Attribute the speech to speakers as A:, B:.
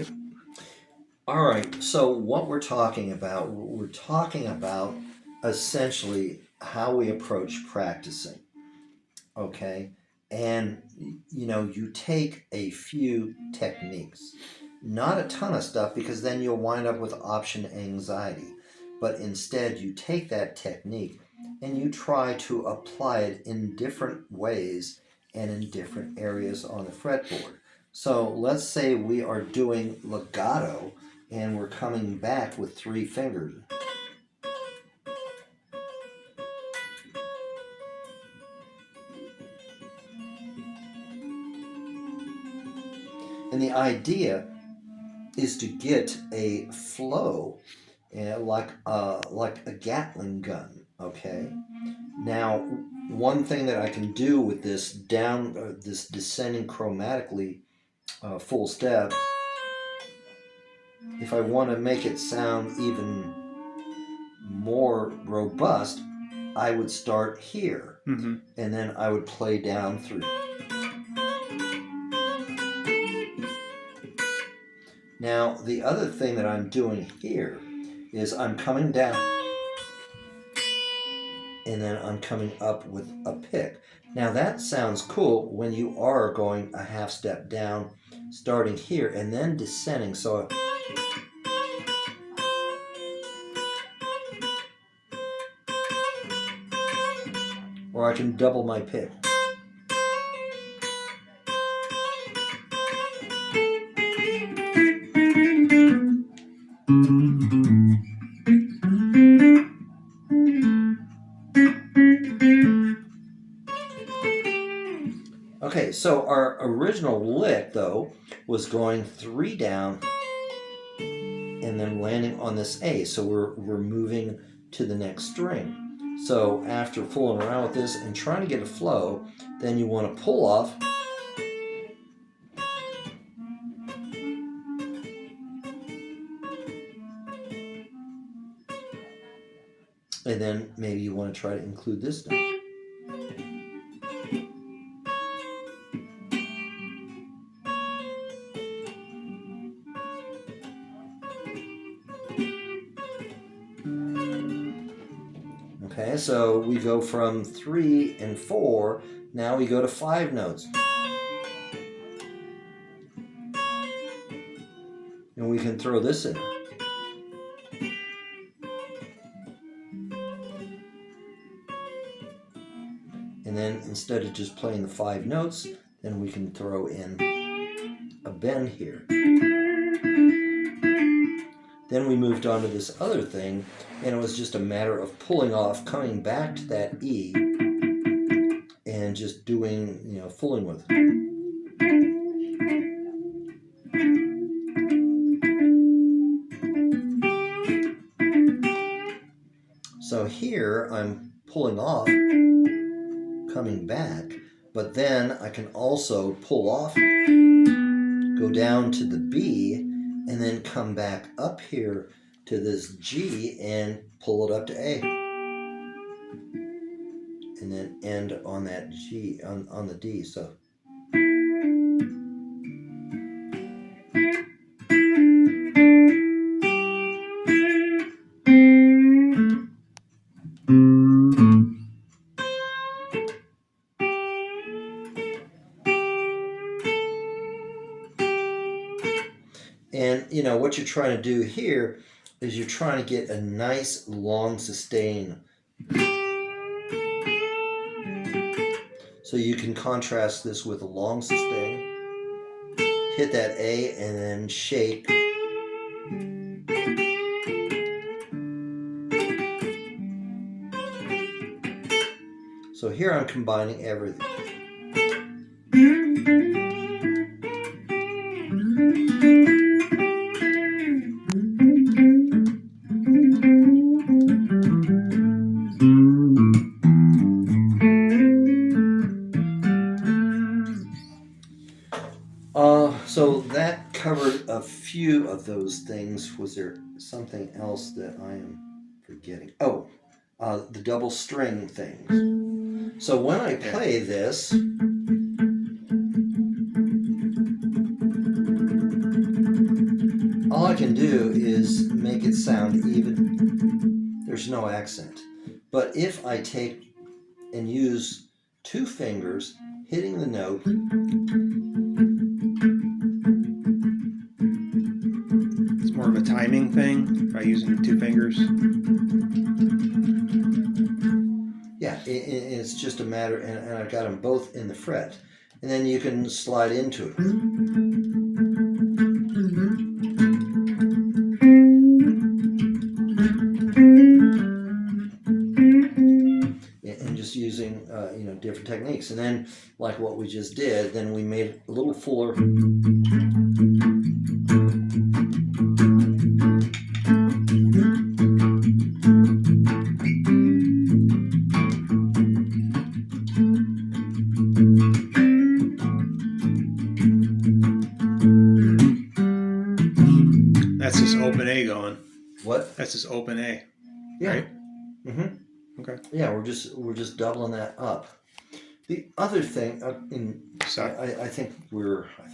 A: Yep.
B: All right, so what we're talking about essentially how we approach practicing, okay? And you take a few techniques, not a ton of stuff because then you'll wind up with option anxiety. But instead, you take that technique and you try to apply it in different ways and in different areas on the fretboard. So let's say we are doing legato and we're coming back with 3 fingers. And the idea is to get a flow like a Gatling gun. Okay. Now, one thing that I can do with this descending chromatically full step, if I want to make it sound even more robust, I would start here,
A: Mm-hmm.
B: and then I would play down through. Now, the other thing that I'm doing here is I'm coming down and then I'm coming up with a pick. Now that sounds cool when you are going a half step down, starting here and then descending. So, or I can double my pick. Okay, so our original lick, though, was going 3 down and then landing on this A. So we're moving to the next string. So after fooling around with this and trying to get a flow, then you want to pull off. And then maybe you want to try to include this note. Okay, so we go from 3 and 4, now we go to 5 notes. And we can throw this in. And then instead of just playing the 5 notes, then we can throw in a bend here. Then we moved on to this other thing, and it was just a matter of pulling off, coming back to that E, and just doing, fooling with it. So here I'm pulling off, coming back, but then I can also pull off, go down to the B, and then come back up here to this G and pull it up to A. And then end on that G, on the D. So. And what you're trying to do here is you're trying to get a nice long sustain. So you can contrast this with a long sustain. Hit that A and then shake. So here I'm combining everything. So that covered a few of those things. Was there something else that I am forgetting? Oh, the double string things. So when I play this, all I can do is make it sound even. There's no accent. But if I take and use two fingers hitting the note,
A: It's more of a timing thing by using two fingers.
B: yeah, it's just a matter, and I've got them both in the fret. And then you can slide into it. And just using different techniques, and then like what we just did, then we made it a little fuller.
A: That's just open A going.
B: What?
A: That's just open A.
B: Yeah.
A: Right?
B: Mm-hmm.
A: Okay.
B: Yeah, we're just doubling that up. The other thing,
A: So
B: I think